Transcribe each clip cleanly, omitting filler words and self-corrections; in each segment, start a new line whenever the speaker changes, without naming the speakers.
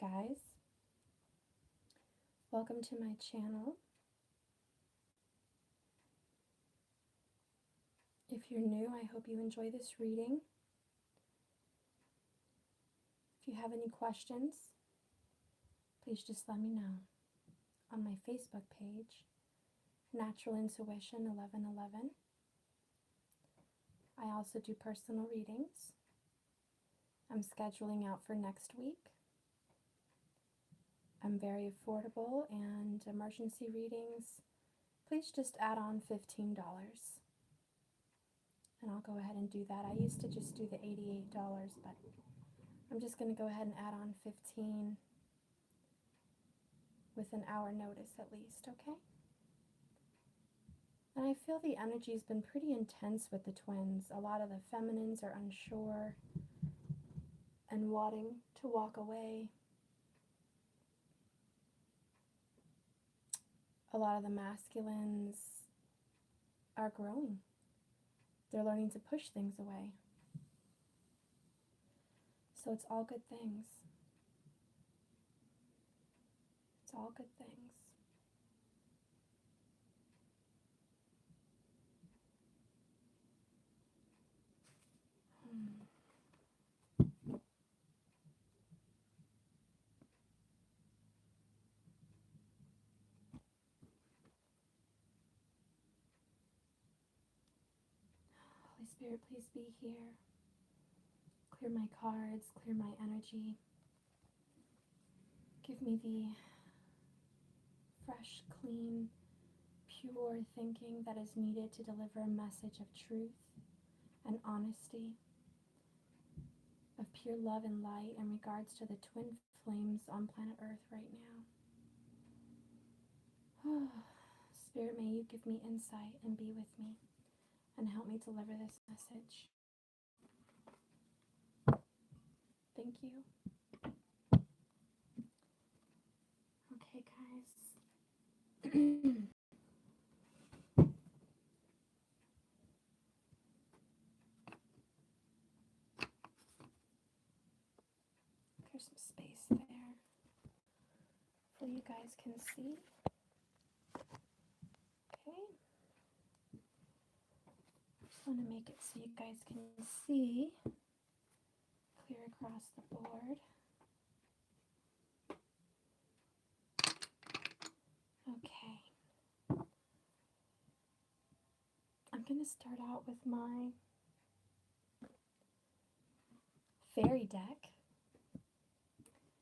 guys, welcome to my channel. If you're new, I hope you enjoy this reading. If you have any questions, please just let me know on my Facebook page, Natural Intuition 1111. I also do personal readings. I'm scheduling out for next week. I'm very affordable, and emergency readings, please just add on $15. And I'll go ahead and do that. I used to just do the $88, but I'm just going to go ahead and add on 15 with an hour notice at least, okay? And I feel the energy's been pretty intense with the twins. A lot of the feminines are unsure and wanting to walk away. A lot of the masculines are growing. They're learning to push things away. So it's all good things. It's all good things. Holy Spirit, please be here. Clear my cards, clear my energy. Give me the fresh, clean, pure thinking that is needed to deliver a message of truth and honesty, of pure love and light in regards to the twin flames on planet Earth right now. Spirit, may you give me insight and be with me and help me deliver this message. Thank you. Okay, guys. There's some space there so you guys can see. Okay. Just want to make it so you guys can see clear across the board. Okay. I'm going to start out with my fairy deck.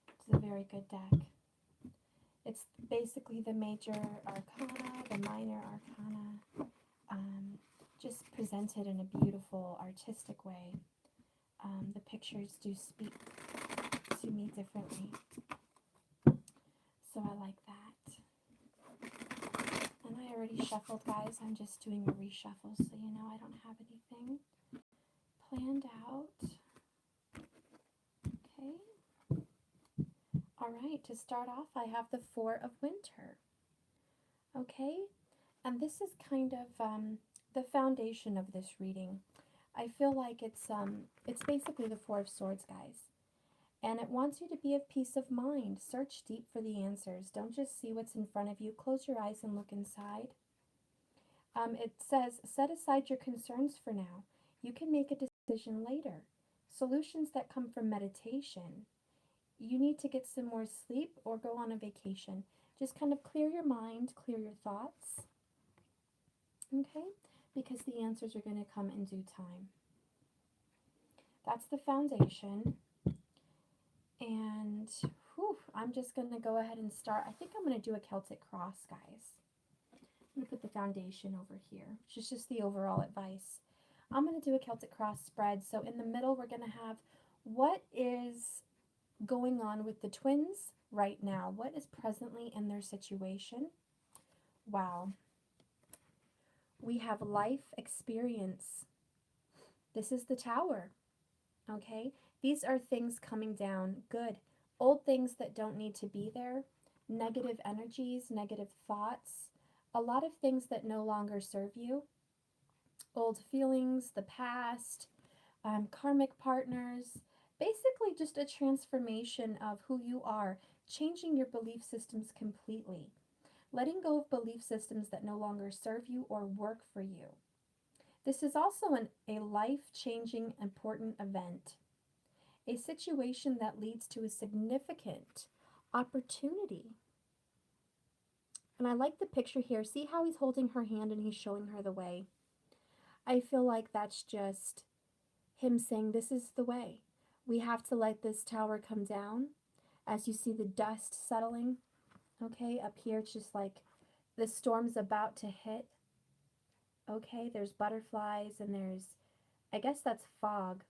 It's a very good deck. It's basically the major arcana, the minor arcana, just presented in a beautiful, artistic way. The pictures do speak to me differently, so I like that. And I already shuffled, guys. I'm just doing a reshuffle, so you know I don't have anything planned out. Okay. All right, to start off, I have the Four of Winter. Okay, and this is kind of the foundation of this reading. I feel like it's basically the Four of Swords, guys. And it wants you to be of peace of mind. Search deep for the answers. Don't just see what's in front of you. Close your eyes and look inside. It says, set aside your concerns for now. You can make a decision later. Solutions that come from meditation. You need to get some more sleep or go on a vacation. Just kind of clear your mind, clear your thoughts. Okay? Because the answers are going to come in due time. That's the foundation. And I'm just going to go ahead and start. I think I'm going to do a Celtic cross, guys. I'm going to put the foundation over here, which is just the overall advice. I'm going to do a Celtic cross spread. So in the middle, we're going to have what is going on with the twins right now. What is presently in their situation? Wow. We have life experience. This is the Tower. Okay? These are things coming down. Good. Old things that don't need to be there. Negative energies, negative thoughts. A lot of things that no longer serve you. Old feelings, the past, karmic partners, Basically, just a transformation of who you are, changing your belief systems completely, letting go of belief systems that no longer serve you or work for you. This is also a life changing, important event, a situation that leads to a significant opportunity. And I like the picture here. See how he's holding her hand and he's showing her the way? I feel like that's just him saying, this is the way. We have to let this tower come down as you see the dust settling. Okay, up here it's just like the storm's about to hit. Okay, there's butterflies and there's, I guess that's fog.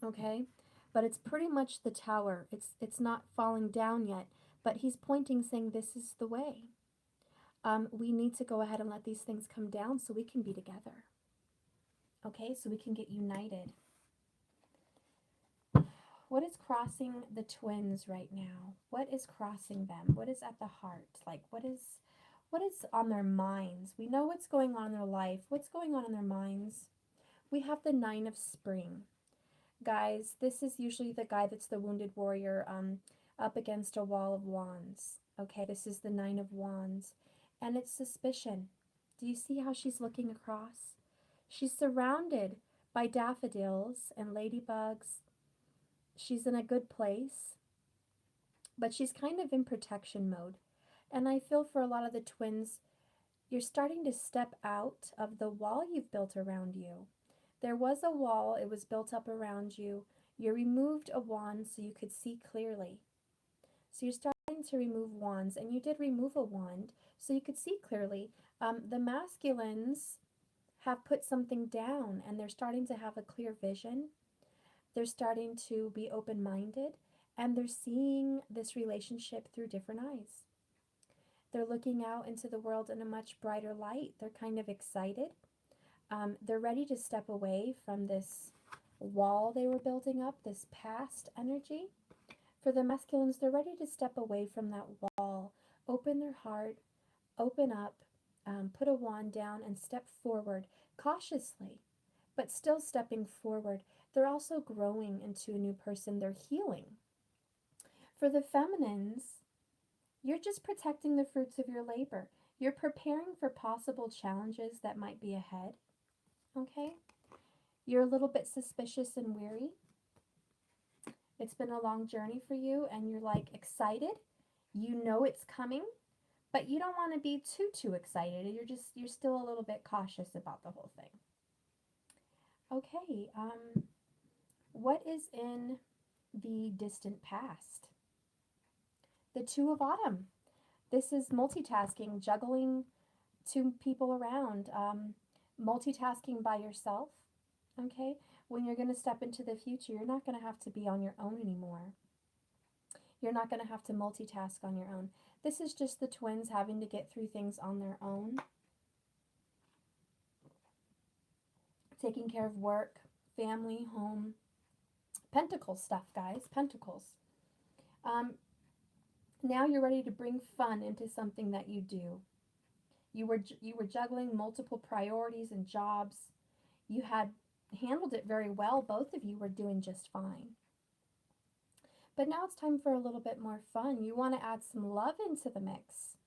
Okay, but it's pretty much the tower. It's not falling down yet, but he's pointing saying this is the way. We need to go ahead and let these things come down so we can be together. Okay, so we can get united. What is crossing the twins right now? What is crossing them? What is at the heart? Like what is on their minds? We know what's going on in their life. What's going on in their minds? We have the Nine of Spring. Guys, this is usually the guy that's the wounded warrior up against a wall of wands. Okay, this is the Nine of Wands. And it's suspicion. Do you see how she's looking across? She's surrounded by daffodils and ladybugs. She's in a good place, but she's kind of in protection mode. And I feel for a lot of the twins, you're starting to step out of the wall you've built around you. There was a wall, it was built up around you. You removed a wand so you could see clearly. So you're starting to remove wands, and you did remove a wand so you could see clearly. The masculines have put something down, and they're starting to have a clear vision. They're starting to be open-minded, and they're seeing this relationship through different eyes. They're looking out into the world in a much brighter light. They're kind of excited. They're ready to step away from this wall they were building up, this past energy. For the masculines, they're ready to step away from that wall, open their heart, open up, put a wand down, and step forward cautiously, but still stepping forward. They're also growing into a new person. They're healing. For the feminines, you're just protecting the fruits of your labor. You're preparing for possible challenges that might be ahead. Okay? You're a little bit suspicious and weary. It's been a long journey for you, and you're like excited. You know it's coming, but you don't want to be too excited. You're still a little bit cautious about the whole thing. Okay, what is in the distant past? The Two of Autumn. This is multitasking, juggling two people around, multitasking by yourself. Okay, when you're going to step into the future, you're not going to have to be on your own anymore. You're not going to have to multitask on your own. This is just the twins having to get through things on their own. Taking care of work, family, home. Pentacle stuff, guys. Pentacles. Now you're ready to bring fun into something that you do. You were juggling multiple priorities and jobs. You had handled it very well. Both of you were doing just fine. But now it's time for a little bit more fun. You want to add some love into the mix.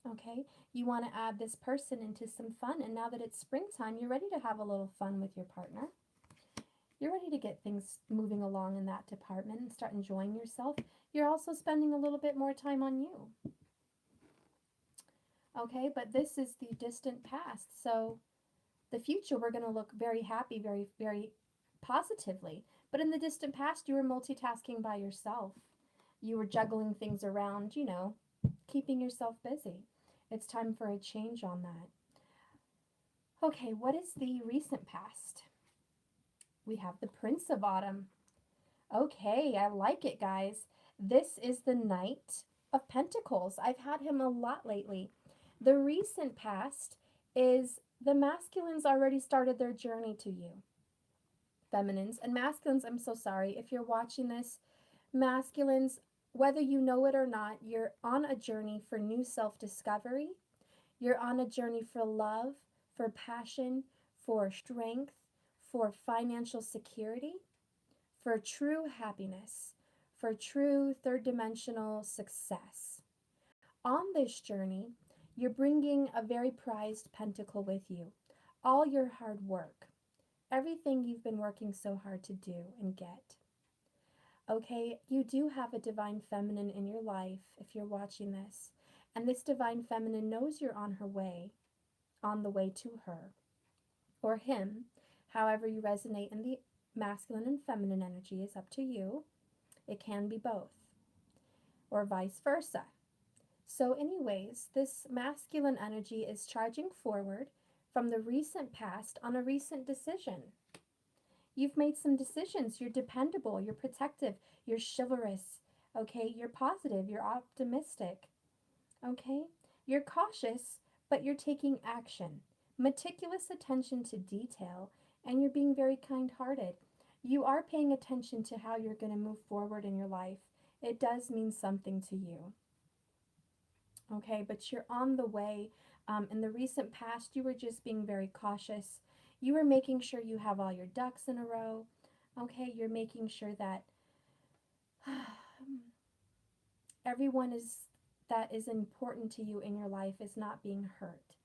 Okay? You want to add this person into some fun. And now that it's springtime, you're ready to have a little fun with your partner. You're ready to get things moving along in that department and start enjoying yourself. You're also spending a little bit more time on you. Okay? But this is the distant past. So the future, we're going to look very happy, very, very positively. But in the distant past, you were multitasking by yourself. You were juggling things around, you know, keeping yourself busy. It's time for a change on that. Okay, what is the recent past? We have the Prince of Autumn. Okay, I like it, guys. This is the Knight of Pentacles. I've had him a lot lately. The recent past is the masculines already started their journey to you. Feminines and masculines, I'm so sorry. If you're watching this, masculines, whether you know it or not, you're on a journey for new self-discovery. You're on a journey for love, for passion, for strength, for financial security, for true happiness, for true third dimensional success. On this journey, you're bringing a very prized pentacle with you, all your hard work, everything you've been working so hard to do and get. Okay, you do have a divine feminine in your life if you're watching this, and this divine feminine knows you're on her way, on the way to her or him. However, you resonate in the masculine and feminine energy is up to you. It can be both, or vice versa. So, anyways, this masculine energy is charging forward from the recent past on a recent decision. You've made some decisions. You're dependable, you're protective, you're chivalrous, okay? You're positive, you're optimistic, okay? You're cautious, but you're taking action. Meticulous attention to detail, and you're being very kind hearted. You are paying attention to how you're going to move forward in your life. It does mean something to you, okay? But you're on the way. In the recent past, you were just being very cautious. You were making sure you have all your ducks in a row, okay? You're making sure that everyone that is important to you in your life is not being hurt.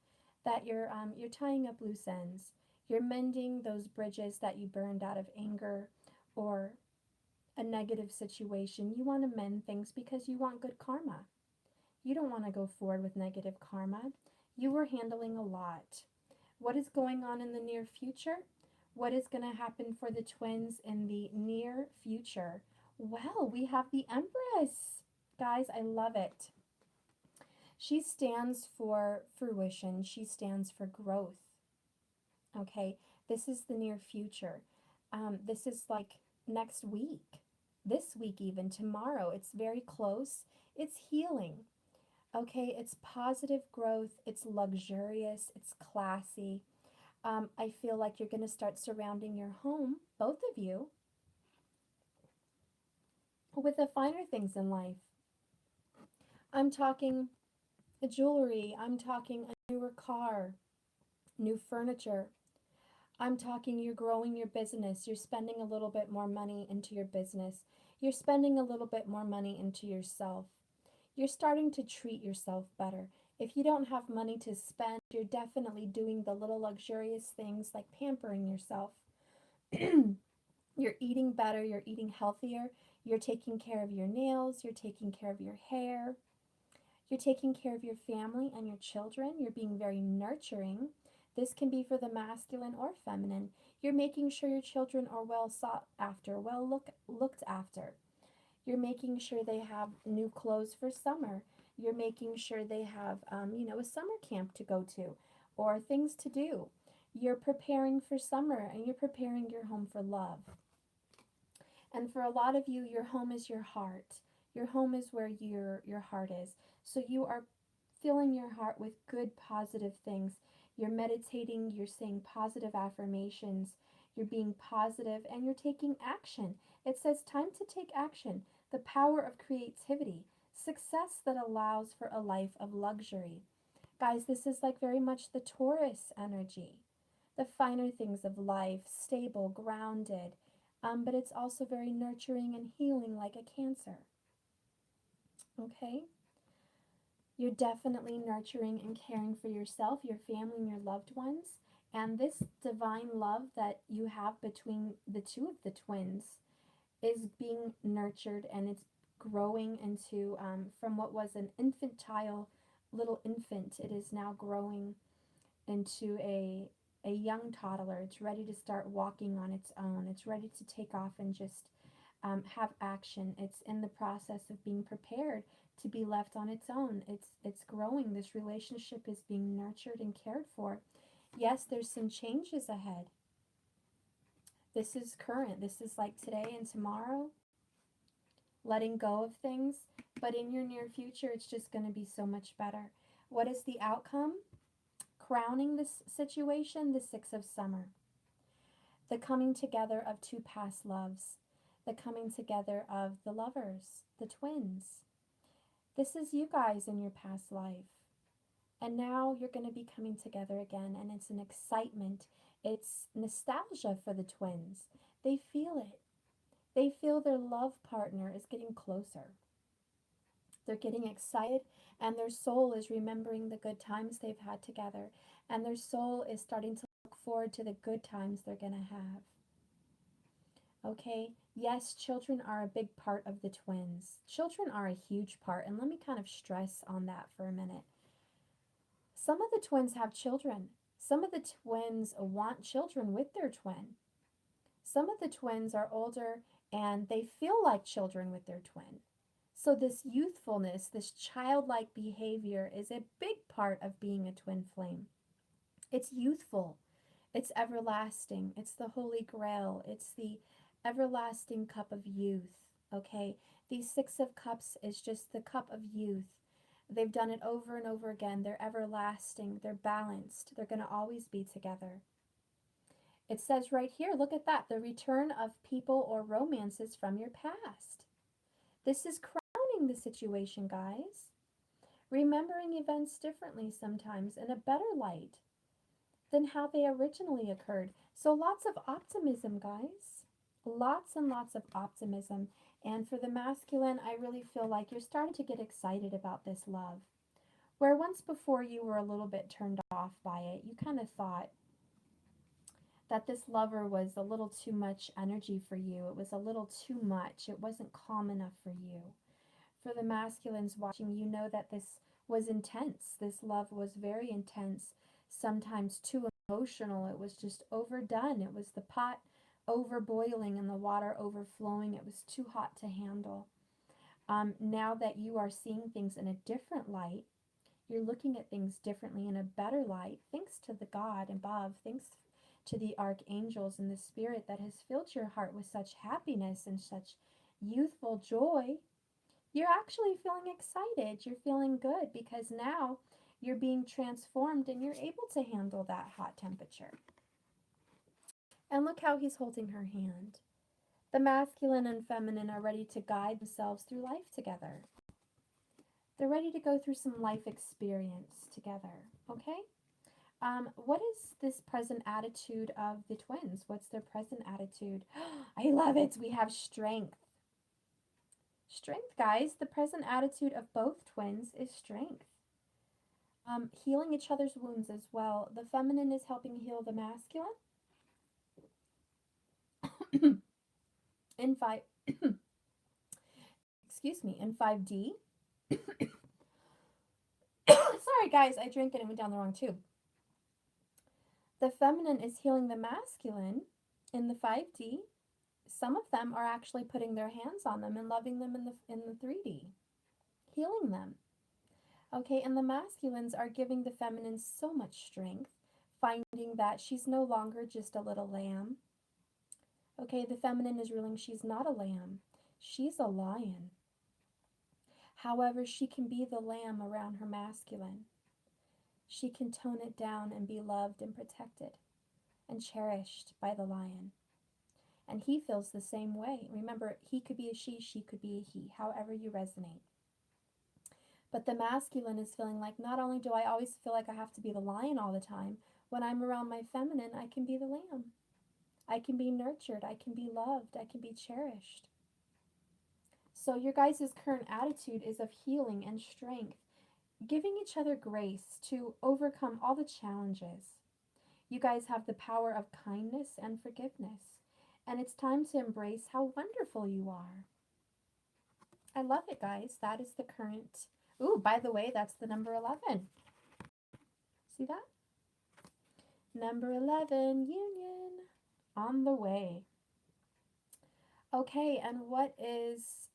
That you're tying up loose ends. You're mending those bridges that you burned out of anger or a negative situation. You want to mend things because you want good karma. You don't want to go forward with negative karma. You were handling a lot. What is going on in the near future? What is going to happen for the twins in the near future? Well, we have the Empress. Guys, I love it. She stands for fruition. She stands for growth. Okay, this is the near future. This is like next week, this week, even tomorrow. It's very close. It's healing. Okay, it's positive growth. It's luxurious. It's classy. I feel like you're going to start surrounding your home, both of you, with the finer things in life. I'm talking jewelry. I'm talking a newer car, new furniture. I'm talking you're growing your business. You're spending a little bit more money into your business. You're spending a little bit more money into yourself. You're starting to treat yourself better. If you don't have money to spend, you're definitely doing the little luxurious things like pampering yourself. You're eating better, you're eating healthier, you're taking care of your nails, you're taking care of your hair, you're taking care of your family and your children, you're being very nurturing. This can be for the masculine or feminine. You're making sure your children are well sought after, looked after. You're making sure they have new clothes for summer. You're making sure they have, a summer camp to go to or things to do. You're preparing for summer and you're preparing your home for love. And for a lot of you, your home is your heart. Your home is where your heart is. So you are filling your heart with good, positive things. You're meditating, you're saying positive affirmations, you're being positive, and you're taking action. It says time to take action, the power of creativity, success that allows for a life of luxury. Guys, this is like very much the Taurus energy, the finer things of life, stable, grounded, but it's also very nurturing and healing like a Cancer. Okay? You're definitely nurturing and caring for yourself, your family, and your loved ones. And this divine love that you have between the two of the twins is being nurtured and it's growing into, from what was an infantile little infant, it is now growing into a young toddler. It's ready to start walking on its own. It's ready to take off and just have action. It's in the process of being prepared to be left on its own. It's growing. This relationship is being nurtured and cared for. Yes, there's some changes ahead. This is current. This is like today and tomorrow. Letting go of things. But in your near future, it's just going to be so much better. What is the outcome? Crowning this situation, the Six of Summer. The coming together of two past loves. The coming together of the lovers, the twins. This is you guys in your past life. And now you're going to be coming together again, and it's an excitement. It's nostalgia for the twins. They feel it. They feel their love partner is getting closer. They're getting excited, and their soul is remembering the good times they've had together, and their soul is starting to look forward to the good times they're going to have. Okay, yes, children are a big part of the twins. Children are a huge part, and let me kind of stress on that for a minute. Some of the twins have children. Some of the twins want children with their twin. Some of the twins are older and they feel like children with their twin. So, this youthfulness, this childlike behavior is a big part of being a twin flame. It's youthful, it's everlasting, it's the Holy Grail, it's the everlasting cup of youth. Okay, these Six of Cups is just the cup of youth. They've done it over and over again. They're everlasting, they're balanced, they're going to always be together. It says right here, look at that, the return of people or romances from your past. This is crowning the situation, guys. Remembering events differently sometimes in a better light than how they originally occurred. So lots of optimism, guys. Lots and lots of optimism. And for the masculine, I really feel like you're starting to get excited about this love. Where once before you were a little bit turned off by it, you kind of thought that this lover was a little too much energy for you. It was a little too much. It wasn't calm enough for you. For the masculines watching, you know that this was intense. This love was very intense, sometimes too emotional. It was just overdone. It was the pot overboiling and the water overflowing. It was too hot to handle. Now that you are seeing things in a different light, you're looking at things differently in a better light, thanks to the God above, thanks to the archangels and the spirit that has filled your heart with such happiness and such youthful joy. You're actually feeling excited. You're feeling good because now you're being transformed and you're able to handle that hot temperature. And look how he's holding her hand. The masculine and feminine are ready to guide themselves through life together. They're ready to go through some life experience together, okay? What is this present attitude of the twins? What's their present attitude? I love it. We have strength. Strength, guys. The present attitude of both twins is strength. Healing each other's wounds as well. The feminine is helping heal the masculine. in 5 excuse me, in 5D. Sorry guys, I drank it and went down the wrong tube. The feminine is healing the masculine in the 5D. Some of them are actually putting their hands on them and loving them in the 3D, healing them. Okay, and the masculines are giving the feminine so much strength, finding that she's no longer just a little lamb. Okay, the feminine is realizing she's not a lamb, she's a lion. However, she can be the lamb around her masculine. She can tone it down and be loved and protected and cherished by the lion. And he feels the same way. Remember, he could be a she could be a he, however you resonate. But the masculine is feeling like, not only do I always feel like I have to be the lion all the time, when I'm around my feminine, I can be the lamb. I can be nurtured, I can be loved, I can be cherished. So your guys' current attitude is of healing and strength, giving each other grace to overcome all the challenges. You guys have the power of kindness and forgiveness, and it's time to embrace how wonderful you are. I love it, guys. That is the current. Ooh, by the way, that's the number 11. See that? Number 11, union, on the way. Okay, and what is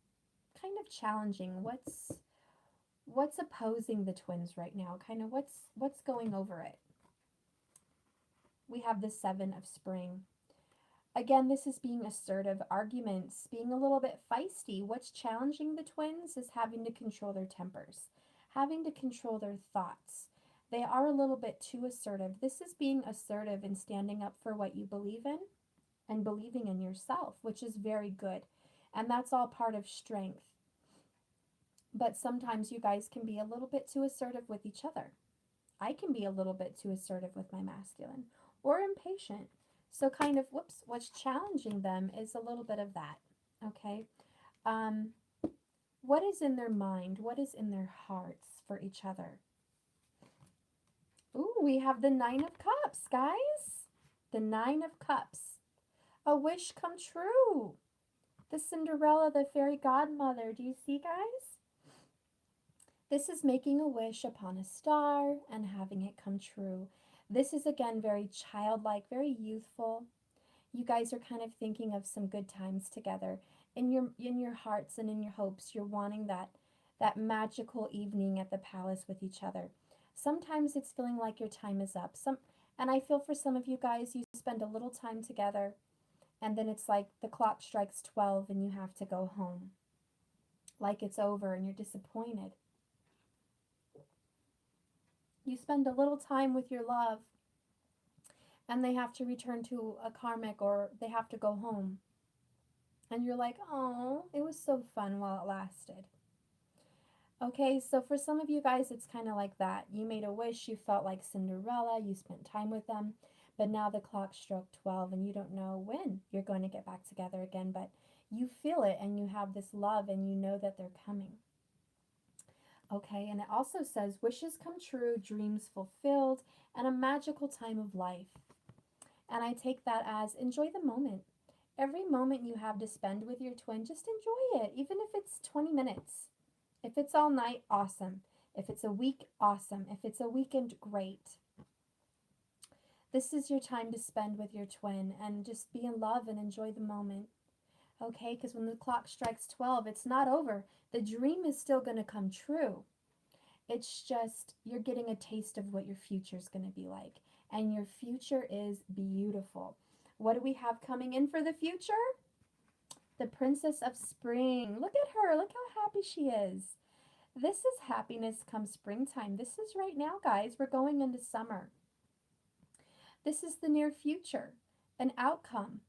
kind of challenging? What's opposing the twins right now? Kind of what's going over it? We have the 7 of spring. Again, this is being assertive, arguments, being a little bit feisty. What's challenging the twins is having to control their tempers, having to control their thoughts. They are a little bit too assertive. This is being assertive and standing up for what you believe in and believing in yourself, which is very good. And that's all part of strength. But sometimes you guys can be a little bit too assertive with each other. I can be a little bit too assertive with my masculine or impatient. So kind of, what's challenging them is a little bit of that. Okay. Um, what is in their mind? What is in their hearts for each other? Ooh, we have the Nine of Cups, guys. The Nine of Cups. A wish come true. The Cinderella, the fairy godmother. Do you see, guys? This is making a wish upon a star and having it come true. This is again very childlike, very youthful. You guys are kind of thinking of some good times together. In your hearts and in your hopes, you're wanting that magical evening at the palace with each other. Sometimes it's feeling like your time is up. And I feel for some of you guys, you spend a little time together and then it's like the clock strikes 12 and you have to go home. Like it's over and you're disappointed. You spend a little time with your love and they have to return to a karmic or they have to go home. And you're like, oh, it was so fun while it lasted. Okay, so for some of you guys, it's kind of like that. You made a wish, you felt like Cinderella, you spent time with them, but now the clock struck 12 and you don't know when you're going to get back together again, but you feel it and you have this love and you know that they're coming. Okay, and it also says wishes come true, dreams fulfilled, and a magical time of life. And I take that as enjoy the moment. Every moment you have to spend with your twin, just enjoy it, even if it's 20 minutes. If it's all night, awesome. If it's a week, awesome. If it's a weekend, great. This is your time to spend with your twin and just be in love and enjoy the moment. Okay, because when the clock strikes 12, it's not over. The dream is still going to come true. It's just you're getting a taste of what your future is going to be like. And your future is beautiful. What do we have coming in for the future? The Princess of Spring. Look at her. Look how happy she is. This is happiness come springtime. This is right now, guys. We're going into summer. This is the near future, an outcome.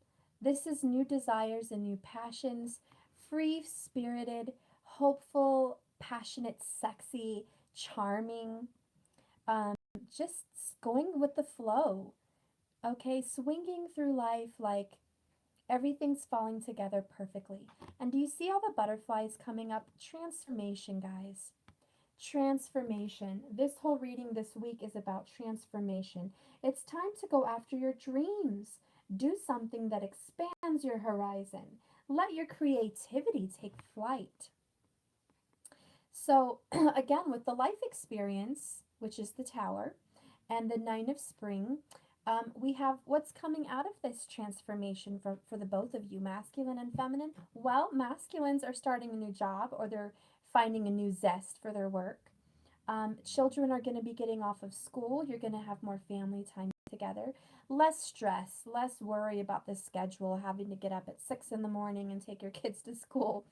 This is new desires and new passions, free spirited, hopeful, passionate, sexy, charming, um, just going with the flow. Okay, swinging through life like everything's falling together perfectly. And do you see all the butterflies coming up? Transformation, guys. Transformation. This whole reading this week is about transformation. It's time to go after your dreams. Do something that expands your horizon. Let your creativity take flight. So, again, with the life experience, which is the Tower, and the Nine of Spring, we have what's coming out of this transformation for the both of you, masculine and feminine. Well, masculines are starting a new job or they're finding a new zest for their work. Children are going to be getting off of school. You're going to have more family time together. Less stress, less worry about the schedule, having to get up at 6 in the morning and take your kids to school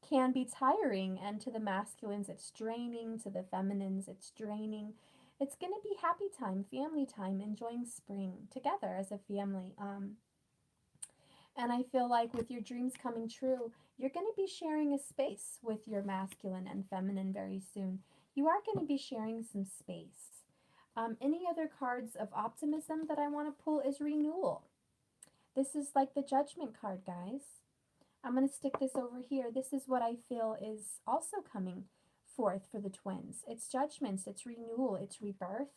can be tiring. And to the masculines, it's draining. To the feminines, it's draining. It's going to be happy time, family time, enjoying spring together as a family. And I feel like with your dreams coming true, you're going to be sharing a space with your masculine and feminine very soon. You are going to be sharing some space. Any other cards of optimism that I want to pull is renewal. This is like the judgment card, guys. I'm going to stick this over here. This is what I feel is also coming forth for the twins. It's judgments, it's renewal, it's rebirth.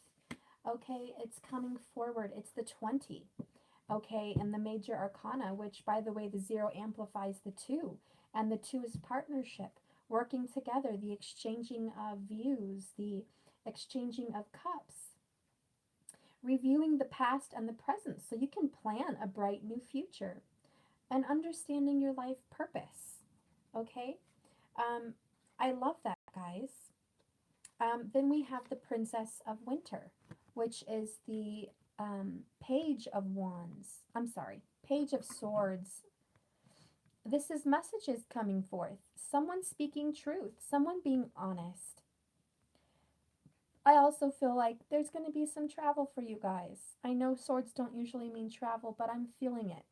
Okay, it's coming forward. It's the 20. Okay, and the major arcana, which by the way, the 0 amplifies the 2, and the 2 is partnership, working together, the exchanging of views, the exchanging of cups, reviewing the past and the present so you can plan a bright new future, and understanding your life purpose. Okay, um, I love that, guys. Then we have the Princess of Winter, which is the Page of Wands. I'm sorry, Page of Swords. This is messages coming forth. Someone speaking truth. Someone being honest. I also feel like there's going to be some travel for you guys. I know swords don't usually mean travel, but I'm feeling it.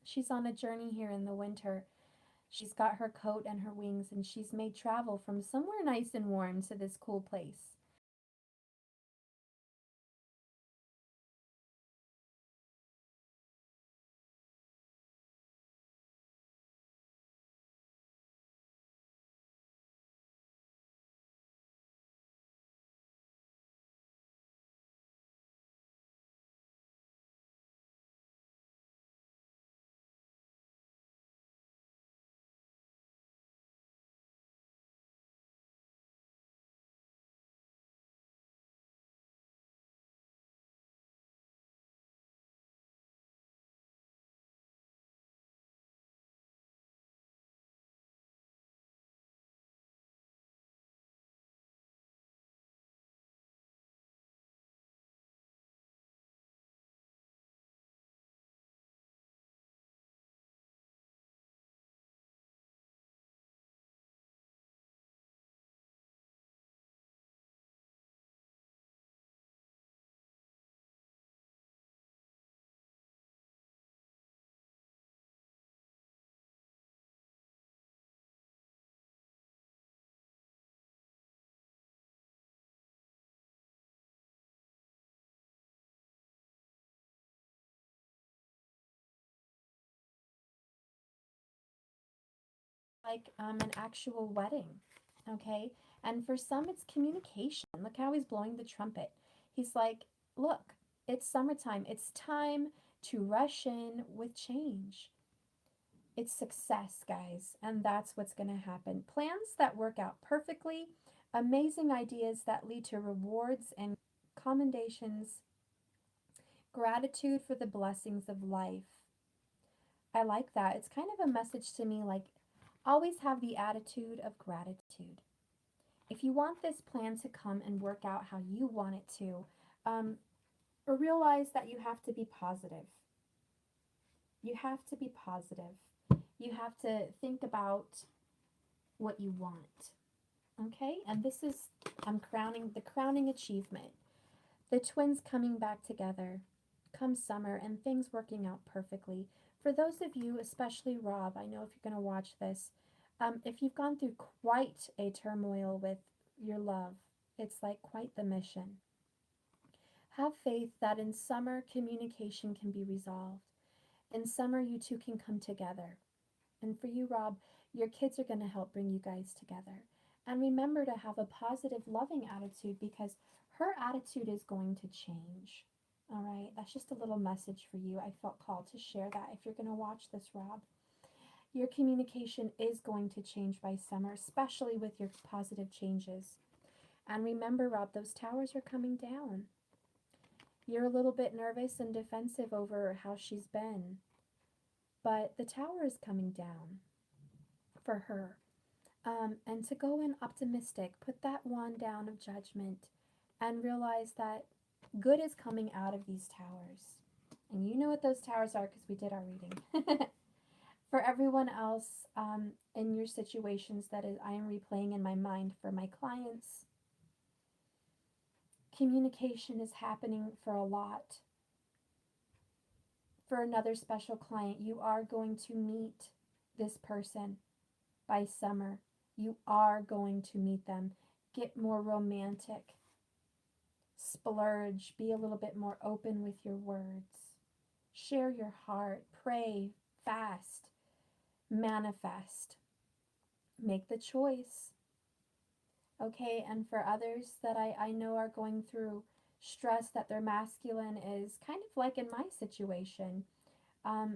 She's on a journey here in the winter. She's got her coat and her wings, and she's made travel from somewhere nice and warm to this cool place. like an actual wedding, okay? And for some, it's communication. Look how he's blowing the trumpet. He's like, look, it's summertime. It's time to rush in with change. It's success, guys, and that's what's going to happen. Plans that work out perfectly, amazing ideas that lead to rewards and commendations, gratitude for the blessings of life. I like that. It's kind of a message to me like always have the attitude of gratitude. If you want this plan to come and work out how you want it to, um, realize that you have to be positive. You have to be positive. You have to think about what you want. Okay? And this is I'm crowning the crowning achievement. The twins coming back together come summer and things working out perfectly. For those of you, especially Rob, I know if you're going to watch this, if you've gone through quite a turmoil with your love, it's like quite the mission. Have faith that in summer communication can be resolved. In summer, you two can come together. And for you, Rob, your kids are going to help bring you guys together. And remember to have a positive, loving attitude because her attitude is going to change. All right, that's just a little message for you. I felt called to share that if you're going to watch this, Rob. Your communication is going to change by summer, especially with your positive changes. And remember, Rob, those towers are coming down. You're a little bit nervous and defensive over how she's been, but the tower is coming down for her. And to go in optimistic, put that wand down of judgment and realize that good is coming out of these towers. And you know what those towers are because we did our reading. For everyone else in your situations that I am replaying in my mind for my clients, communication is happening for a lot. For another special client, you are going to meet this person by summer. You are going to meet them. Get more romantic. Splurge. Be a little bit more open with your words. Share your heart. Pray. Fast. Manifest. Make the choice. Okay, and for others that I know are going through stress that their masculine is kind of like in my situation.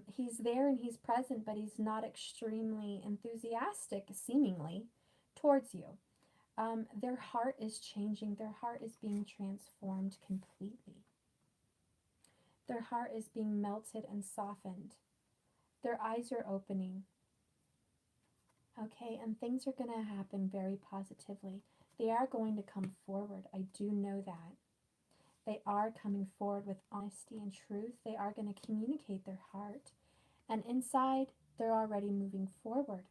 He's there and he's present, but he's not extremely enthusiastic, seemingly, towards you. Their heart is changing. Their heart is being transformed completely. Their heart is being melted and softened. Their eyes are opening. Okay, and things are going to happen very positively. They are going to come forward. I do know that. They are coming forward with honesty and truth. They are going to communicate their heart. And inside, they're already moving forward.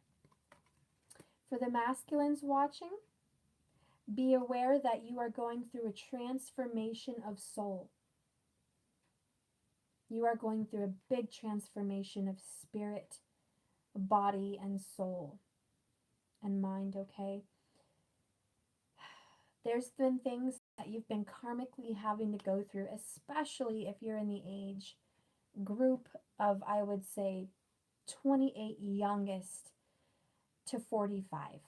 For the masculines watching, be aware that you are going through a transformation of soul. You are going through a big transformation of spirit, body, and soul and mind, okay? There's been things that you've been karmically having to go through, especially if you're in the age group of, I would say, 28 youngest to 45.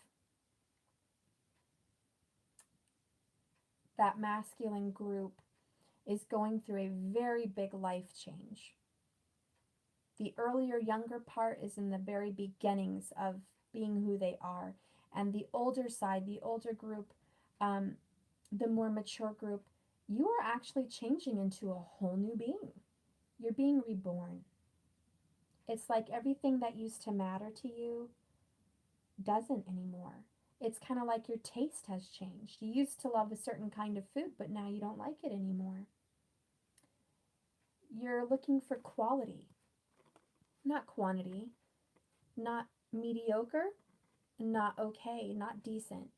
That masculine group is going through a very big life change. The earlier, younger part is in the very beginnings of being who they are. And the older side, the older group, the more mature group, you are actually changing into a whole new being. You're being reborn. It's like everything that used to matter to you doesn't anymore. It's kind of like your taste has changed. You used to love a certain kind of food, but now you don't like it anymore. You're looking for quality, not quantity, not mediocre, not okay, not decent.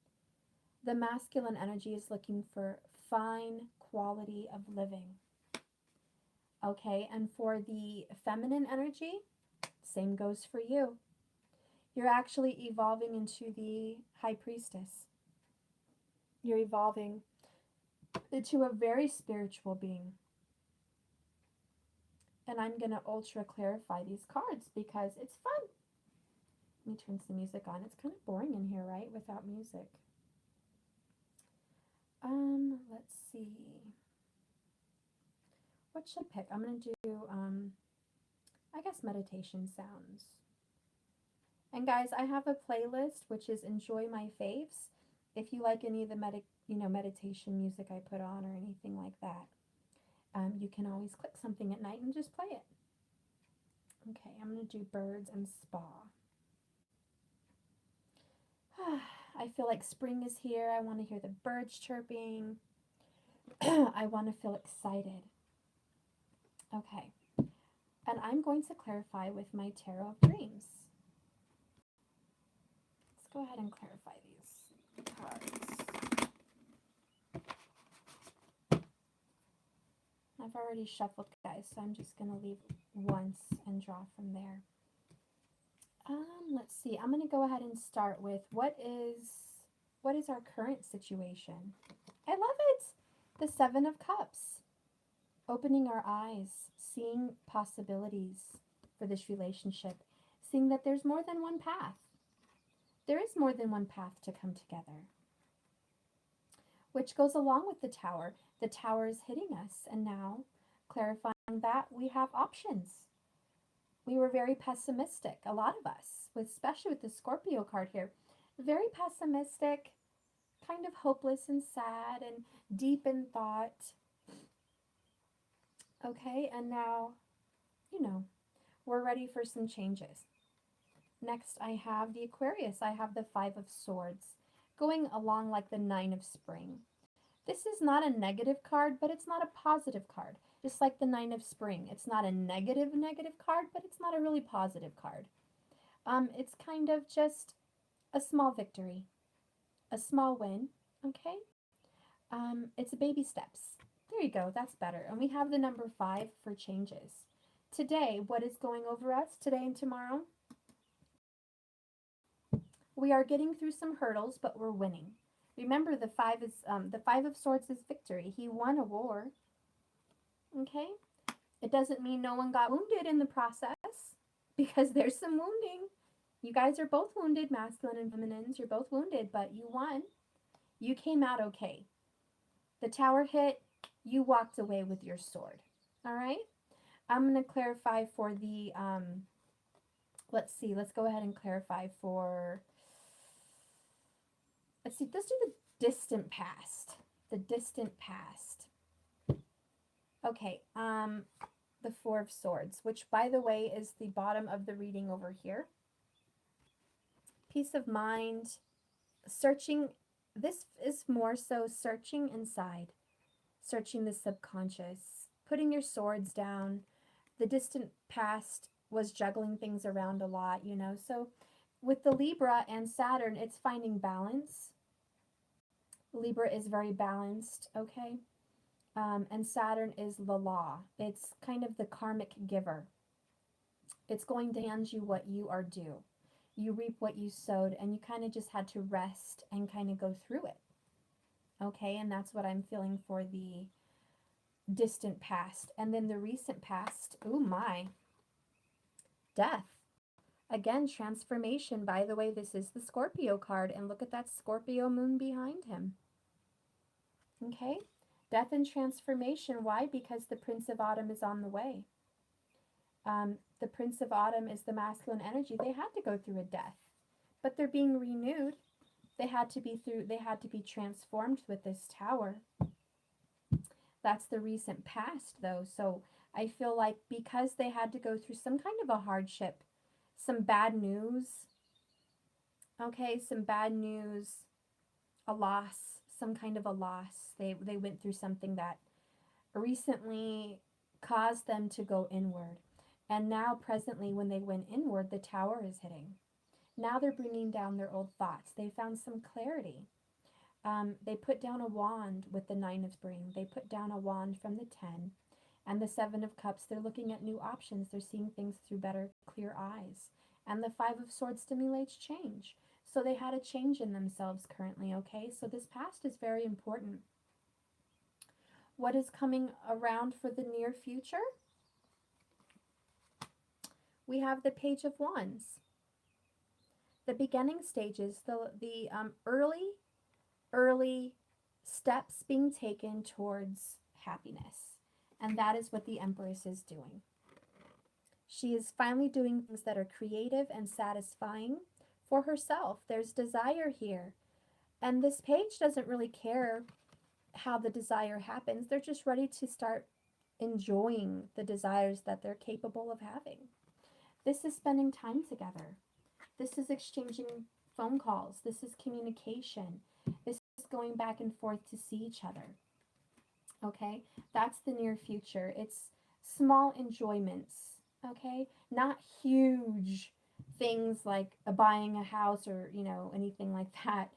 The masculine energy is looking for fine quality of living. Okay, and for the feminine energy, same goes for you. You're actually evolving into the high priestess. You're evolving into a very spiritual being. And I'm going to ultra clarify these cards because it's fun. Let me turn some music on. It's kind of boring in here, right? Without music. Let's see. What should I pick? I'm going to do, I guess meditation sounds. And guys, I have a playlist which is Enjoy My Faves. If you like any of the meditation music I put on or anything like that, you can always click something at night and just play it. Okay, I'm going to do birds and spa. I feel like spring is here. I want to hear the birds chirping. I want to feel excited. Okay, and I'm going to clarify with my Tarot of Dreams. Let's go ahead and clarify these cards. I've already shuffled, guys, so I'm just going to leave once and draw from there. Let's see. I'm going to go ahead and start with what is our current situation? I love it. The Seven of Cups. Opening our eyes, seeing possibilities for this relationship, seeing that there's more than one path. There is more than one path to come together, which goes along with the Tower. The Tower is hitting us, and now clarifying that we have options. We were very pessimistic, a lot of us, especially with the Scorpio card here, very pessimistic, kind of hopeless and sad and deep in thought. Okay, and now, we're ready for some changes. Next, I have the Aquarius. I have the Five of Swords, going along like the Nine of Spring. This is not a negative card, but it's not a positive card. Just like the Nine of Spring. It's not a negative card, but it's not a really positive card. It's kind of just a small victory, a small win, okay? It's baby steps. There you go, that's better. And we have the number 5 for changes. Today, what is going over us today and tomorrow? We are getting through some hurdles, but we're winning. Remember, the Five of Swords is victory. He won a war. Okay? It doesn't mean no one got wounded in the process, because there's some wounding. You guys are both wounded, masculine and feminines. You're both wounded, but you won. You came out okay. The Tower hit. You walked away with your sword. All right? I'm going to clarify for the, let's see. Let's go ahead and clarify for, let's do the distant past. The distant past. Okay, the Four of Swords, which, by the way, is the bottom of the reading over here. Peace of mind, searching. This is more so searching inside, searching the subconscious, putting your swords down. The distant past was juggling things around a lot, So with the Libra and Saturn, it's finding balance. Libra is very balanced, okay? And Saturn is the law. It's kind of the karmic giver. It's going to hand you what you are due. You reap what you sowed, and you kind of just had to rest and kind of go through it. Okay, and that's what I'm feeling for the distant past. And then the recent past, oh my, death. Again, transformation. By the way, this is the Scorpio card, and look at that Scorpio moon behind him. Okay, death and transformation. Why? Because the Prince of Autumn is on the way. The Prince of Autumn is the masculine energy. They had to go through a death, but they're being renewed. They had to be transformed with this Tower. That's the recent past, though. So I feel like because they had to go through some kind of a hardship, some bad news, okay, some bad news, a loss, some kind of a loss. They went through something that recently caused them to go inward. And now, presently, when they went inward, the Tower is hitting. Now they're bringing down their old thoughts. They found some clarity. They put down a wand with the Nine of Spring. They put down a wand from the 10. And the Seven of Cups, they're looking at new options. They're seeing things through better, clear eyes. And the Five of Swords stimulates change. So they had a change in themselves currently, okay? So this past is very important. What is coming around for the near future? We have the Page of Wands. The beginning stages, the early steps being taken towards happiness. And that is what the Empress is doing. She is finally doing things that are creative and satisfying for herself. There's desire here. And this page doesn't really care how the desire happens. They're just ready to start enjoying the desires that they're capable of having. This is spending time together. This is exchanging phone calls. This is communication. This is going back and forth to see each other. Okay? That's the near future. It's small enjoyments. Okay? Not huge things like buying a house or, anything like that.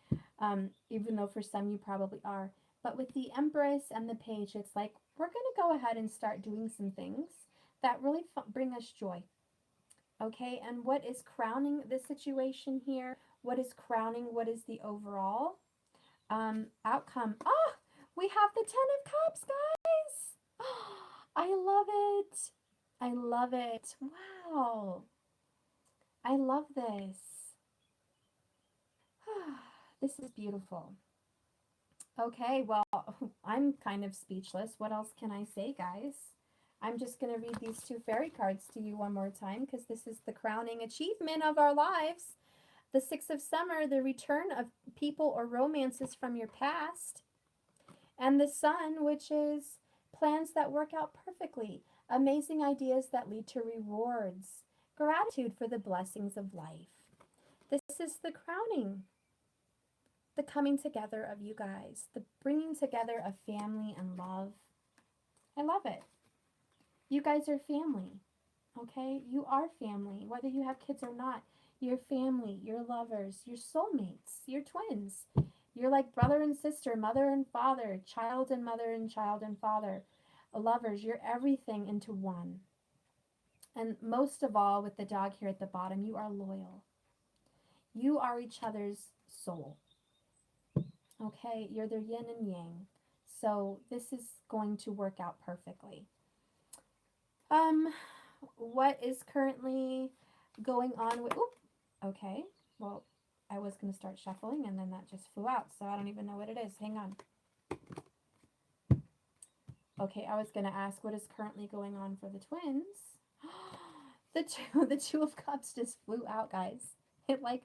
Even though for some you probably are. But with the Empress and the Page, it's like we're going to go ahead and start doing some things that really bring us joy. Okay, and what is crowning the situation here? What is crowning? What is the overall outcome? Oh, we have the Ten of Cups, guys. Oh, I love it. I love it. Wow. I love this. This is beautiful. Okay, well, I'm kind of speechless. What else can I say, guys? I'm just going to read these two fairy cards to you one more time because this is the crowning achievement of our lives. The Six of Summer, the return of people or romances from your past. And the Sun, which is plans that work out perfectly, amazing ideas that lead to rewards, gratitude for the blessings of life. This is the crowning, the coming together of you guys, the bringing together of family and love. I love it. You guys are family, okay? You are family, whether you have kids or not. You're family, you're lovers, you're soulmates, you're twins. You're like brother and sister, mother and father, child and mother and child and father. Lovers, you're everything into one. And most of all, with the dog here at the bottom, you are loyal. You are each other's soul. Okay, you're their yin and yang. So this is going to work out perfectly. What is currently going on with, okay, well, I was going to start shuffling and then that just flew out, so I don't even know what it is. Hang on. Okay, I was going to ask what is currently going on for the twins. The two of Cups just flew out, guys. It like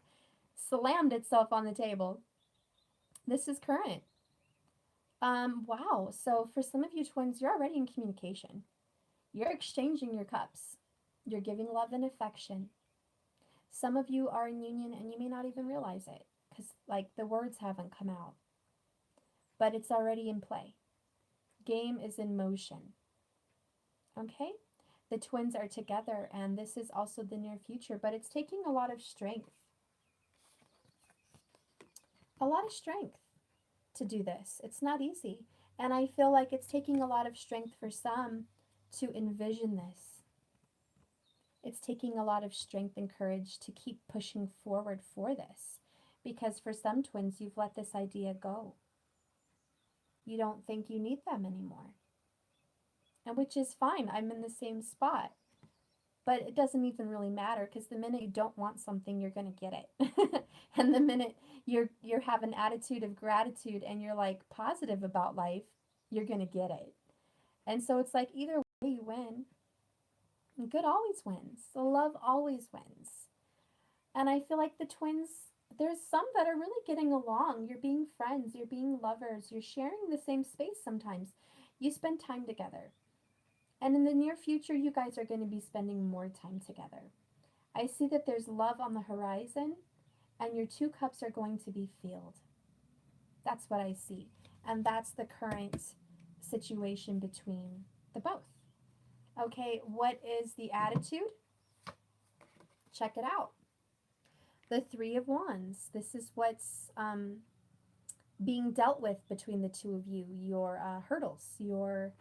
slammed itself on the table. This is current. Wow. So for some of you twins, you're already in communication. You're exchanging your cups. You're giving love and affection. Some of you are in union and you may not even realize it because like the words haven't come out. But it's already in play. Game is in motion. Okay? The twins are together and this is also the near future, but it's taking a lot of strength. A lot of strength to do this. It's not easy. And I feel like it's taking a lot of strength for some to envision this. It's taking a lot of strength and courage to keep pushing forward for this. Because for some twins, you've let this idea go. You don't think you need them anymore. And which is fine. I'm in the same spot. But it doesn't even really matter because the minute you don't want something, you're going to get it. And the minute you're have an attitude of gratitude and you're like positive about life, you're going to get it. And so it's like either way you win. Good always wins. So love always wins. And I feel like the twins, there's some that are really getting along. You're being friends, you're being lovers, you're sharing the same space sometimes. You spend time together. And in the near future, you guys are going to be spending more time together. I see that there's love on the horizon, and your two cups are going to be filled. That's what I see. And that's the current situation between the both. Okay, what is the attitude? Check it out. The Three of Wands. This is what's being dealt with between the two of you. Your hurdles, your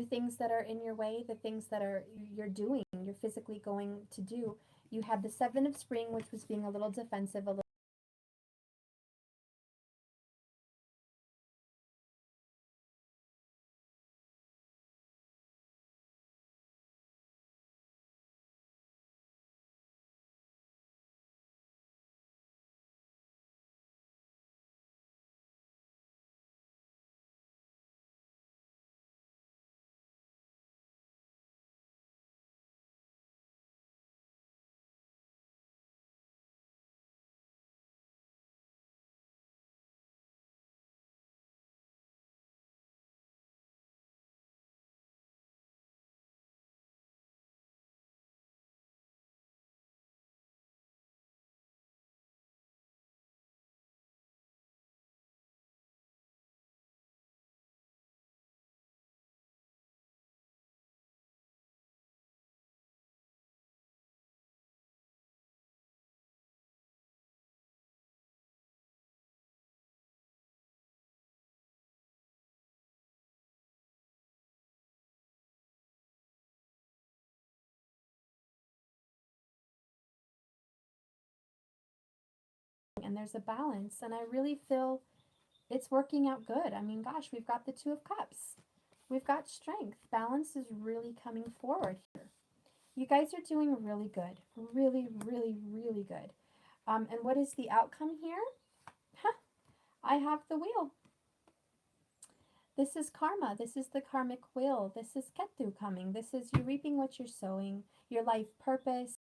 things that are in your way, the things that you're doing, you're physically going to do. You had the Seven of Spring, which was being a little defensive, a little there's a balance. And I really feel it's working out good. I mean, gosh, we've got the Two of Cups. We've got strength. Balance is really coming forward here. You guys are doing really good. Really, really, really good. And what is the outcome here? Huh, I have the wheel. This is karma. This is the karmic wheel. This is Ketu coming. This is you reaping what you're sowing, your life purpose.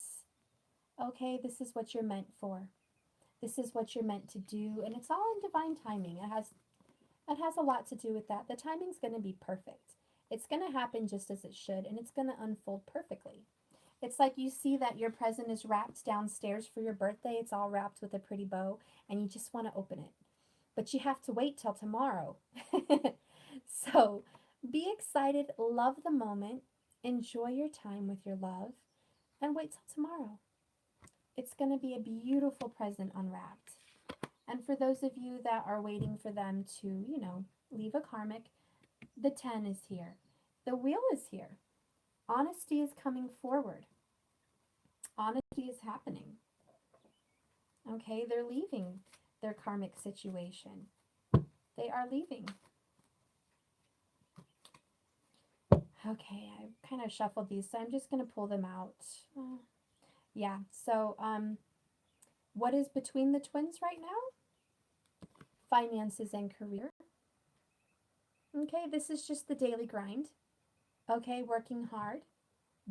Okay, this is what you're meant for. This is what you're meant to do, and it's all in divine timing. It has a lot to do with that. The timing's going to be perfect. It's going to happen just as it should, and it's going to unfold perfectly. It's like you see that your present is wrapped downstairs for your birthday. It's all wrapped with a pretty bow, and you just want to open it. But you have to wait till tomorrow. So be excited, love the moment, enjoy your time with your love, and wait till tomorrow. It's going to be a beautiful present unwrapped. And for those of you that are waiting for them to, leave a karmic, the 10 is here. The wheel is here. Honesty is coming forward. Honesty is happening. Okay, they're leaving their karmic situation. They are leaving. Okay, I kind of shuffled these, so I'm just going to pull them out. Yeah, so what is between the twins right now? Finances and career. Okay, this is just the daily grind. Okay, working hard,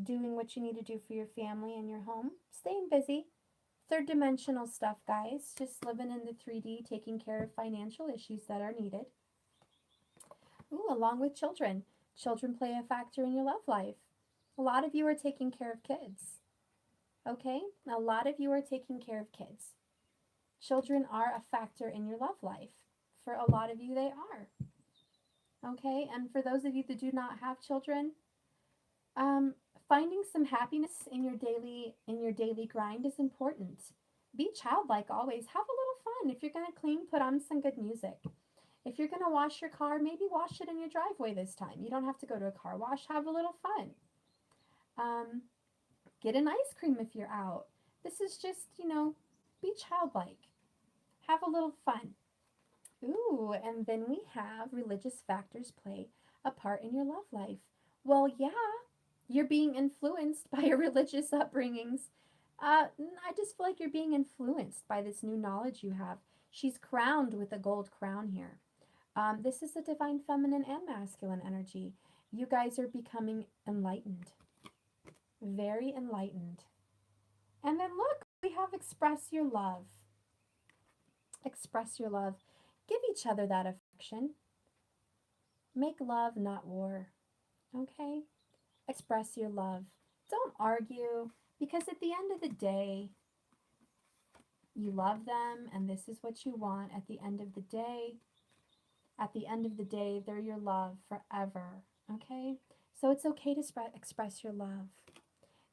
doing what you need to do for your family and your home, staying busy. Third dimensional stuff, guys. Just living in the 3D, taking care of financial issues that are needed. Ooh, along with children. Children play a factor in your love life. A lot of you are taking care of kids. Okay? A lot of you are taking care of kids. Children are a factor in your love life. For a lot of you, they are. Okay? And for those of you that do not have children, finding some happiness in your daily grind is important. Be childlike always. Have a little fun. If you're going to clean, put on some good music. If you're going to wash your car, maybe wash it in your driveway this time. You don't have to go to a car wash. Have a little fun. Get an ice cream if you're out. This is just, be childlike. Have a little fun. Ooh, and then we have religious factors play a part in your love life. Well, yeah, you're being influenced by your religious upbringings. I just feel like you're being influenced by this new knowledge you have. She's crowned with a gold crown here. This is a divine feminine and masculine energy. You guys are becoming enlightened. Very enlightened. And then look, we have express your love. Express your love. Give each other that affection. Make love, not war. Okay? Express your love. Don't argue, because at the end of the day, you love them and this is what you want at the end of the day. At the end of the day, they're your love forever. Okay? So it's okay to express your love.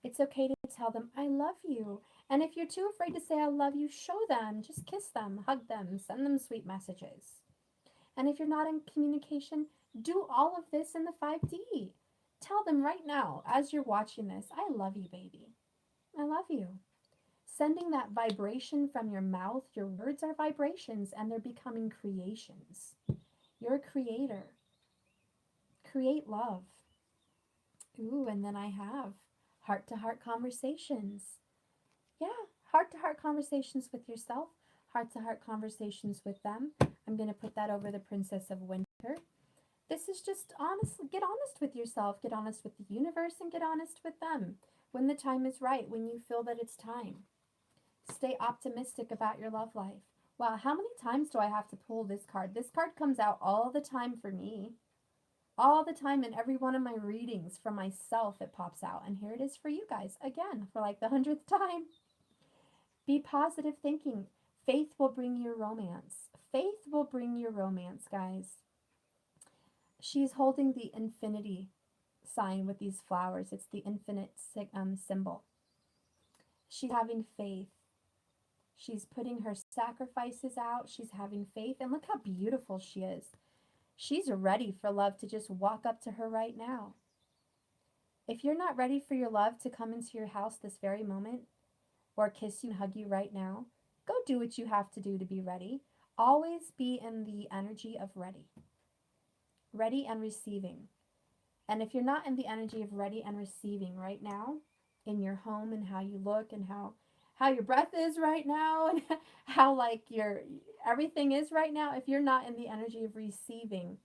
It's okay to tell them, I love you. And if you're too afraid to say I love you, show them. Just kiss them, hug them, send them sweet messages. And if you're not in communication, do all of this in the 5D. Tell them right now, as you're watching this, I love you, baby. I love you. Sending that vibration from your mouth, your words are vibrations and they're becoming creations. You're a creator. Create love. Ooh, and then I have heart-to-heart conversations. Yeah, heart-to-heart conversations with yourself, heart-to-heart conversations with them. I'm going to put that over the Princess of Winter. This is just get honest with yourself, get honest with the universe, and get honest with them. When the time is right, when you feel that it's time. Stay optimistic about your love life. Wow, how many times do I have to pull this card? This card comes out all the time for me. All the time in every one of my readings for myself, it pops out. And here it is for you guys, again, for like the 100th time. Be positive thinking. Faith will bring you romance. Faith will bring you romance, guys. She's holding the infinity sign with these flowers. It's the infinite symbol. She's having faith. She's putting her sacrifices out. She's having faith. And look how beautiful she is. She's ready for love to just walk up to her right now. If you're not ready for your love to come into your house this very moment, or kiss you and hug you right now, Go do what you have to do to be ready. Always be in the energy of ready, ready and receiving. And if you're not in the energy of ready and receiving right now, in your home and how you look and how your breath is right now and how like your everything is right now, if you're not in the energy of receiving,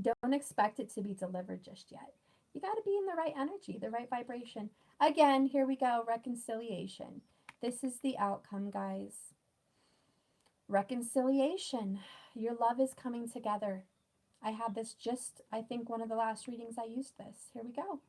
don't expect it to be delivered just yet. You got to be in the right energy, the right vibration. Again, here we go, reconciliation. This is the outcome, guys. Reconciliation. Your love is coming together. I had this just, I think, one of the last readings I used this. Here we go.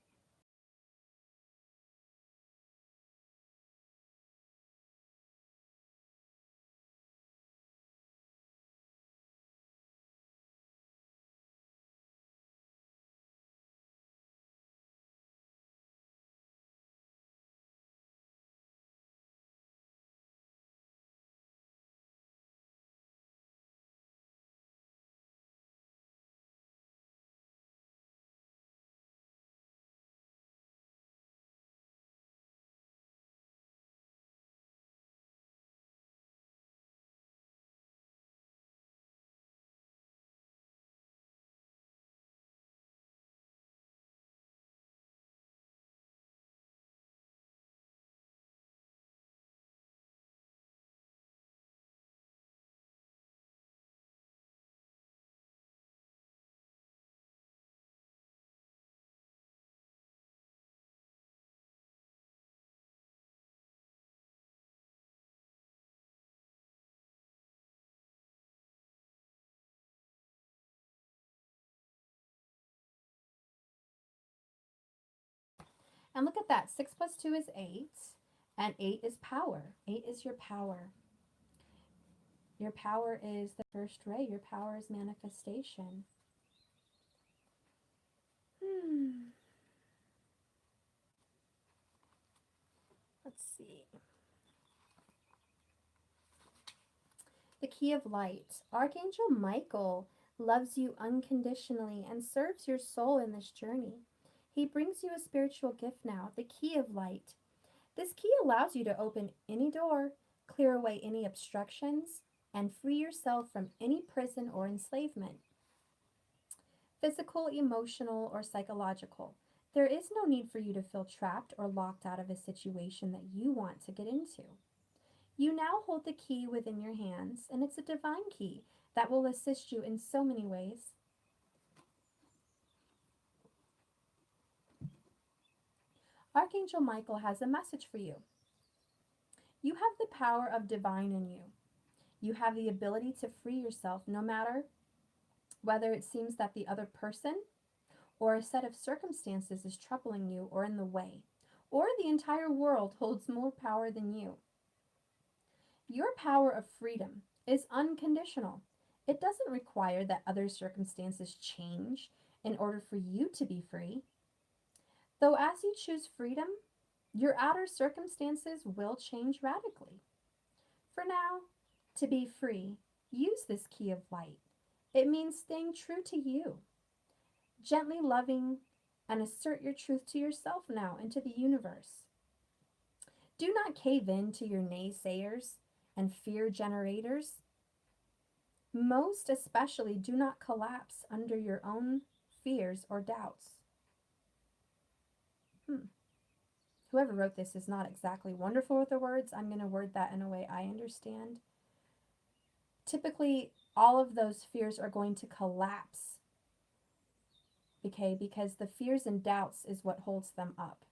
And look at that. 6 plus 2 is 8. And 8 is power. 8 is your power. Your power is the first ray. Your power is manifestation. Let's see. The key of light. Archangel Michael loves you unconditionally and serves your soul in this journey. He brings you a spiritual gift now, the key of light. This key allows you to open any door, clear away any obstructions, and free yourself from any prison or enslavement. Physical, emotional, or psychological. There is no need for you to feel trapped or locked out of a situation that you want to get into. You now hold the key within your hands, and it's a divine key that will assist you in so many ways. Archangel Michael has a message for you. You have the power of divine in you. You have the ability to free yourself no matter whether it seems that the other person or a set of circumstances is troubling you or in the way, or the entire world holds more power than you. Your power of freedom is unconditional. It doesn't require that other circumstances change in order for you to be free. Though as you choose freedom, your outer circumstances will change radically. For now, to be free, use this key of light. It means staying true to you, gently loving, and assert your truth to yourself now and to the universe. Do not cave in to your naysayers and fear generators. Most especially, do not collapse under your own fears or doubts. Whoever wrote this is not exactly wonderful with the words. I'm going to word that in a way I understand. Typically, all of those fears are going to collapse, okay, because the fears and doubts is what holds them up.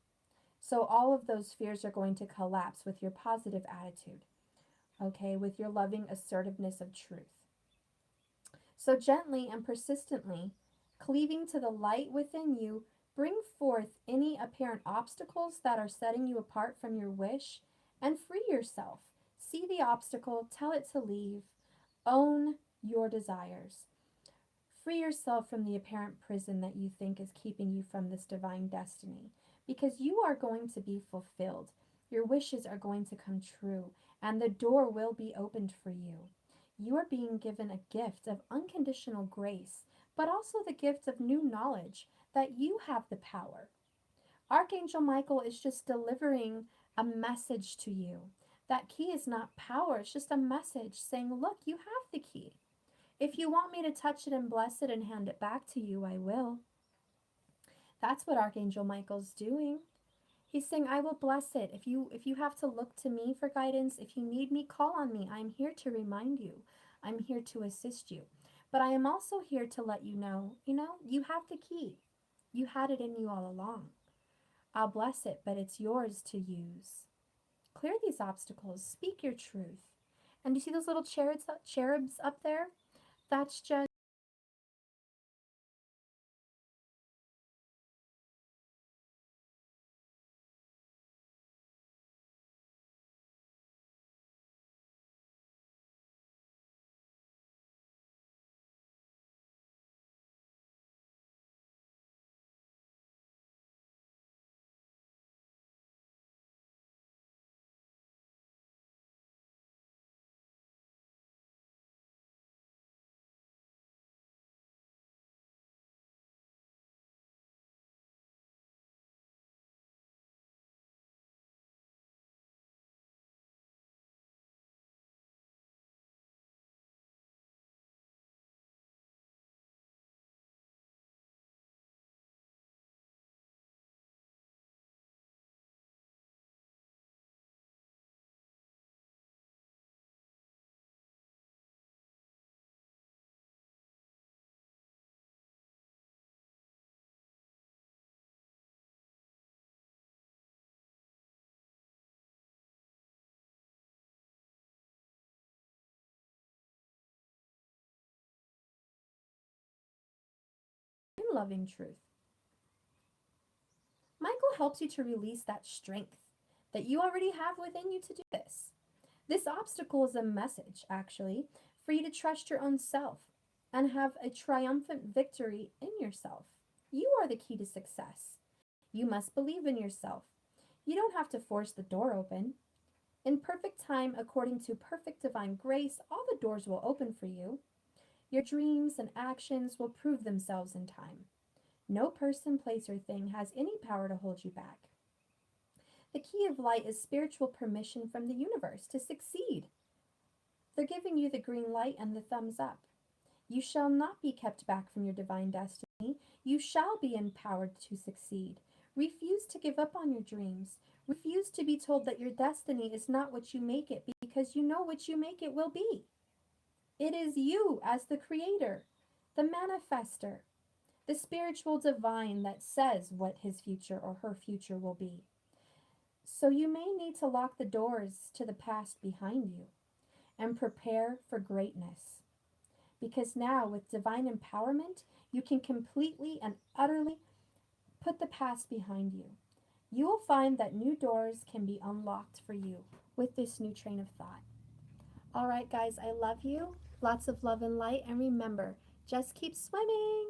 So all of those fears are going to collapse with your positive attitude, okay, with your loving assertiveness of truth. So gently and persistently, cleaving to the light within you, bring forth any apparent obstacles that are setting you apart from your wish and free yourself. See the obstacle, tell it to leave, own your desires. Free yourself from the apparent prison that you think is keeping you from this divine destiny, because you are going to be fulfilled. Your wishes are going to come true, and the door will be opened for you. You are being given a gift of unconditional grace, but also the gift of new knowledge that you have the power. Archangel Michael is just delivering a message to you That key is not power, it's just a message saying, look, you have the key. If you want me to touch it and bless it and hand it back to you, I will. That's what Archangel Michael's doing. He's saying, I will bless it. If you have to look to me for guidance, if you need me, call on me. I'm here to remind you. I'm here to assist you. But I am also here to let you know, you have the key. You had it in you all along. I'll bless it, but it's yours to use. Clear these obstacles. Speak your truth. And you see those little cherubs up there? That's just loving truth. Michael helps you to release that strength that you already have within you to do this. This obstacle is a message, actually, for you to trust your own self and have a triumphant victory in yourself. You are the key to success. You must believe in yourself. You don't have to force the door open. In perfect time, according to perfect divine grace, all the doors will open for you. Your dreams and actions will prove themselves in time. No person, place, or thing has any power to hold you back. The key of light is spiritual permission from the universe to succeed. They're giving you the green light and the thumbs up. You shall not be kept back from your divine destiny. You shall be empowered to succeed. Refuse to give up on your dreams. Refuse to be told that your destiny is not what you make it, because you know what you make it will be. It is you as the creator, the manifester, the spiritual divine that says what his future or her future will be. So you may need to lock the doors to the past behind you and prepare for greatness. Because now, with divine empowerment, you can completely and utterly put the past behind you. You will find that new doors can be unlocked for you with this new train of thought. All right, guys, I love you. Lots of love and light. And remember, just keep swimming.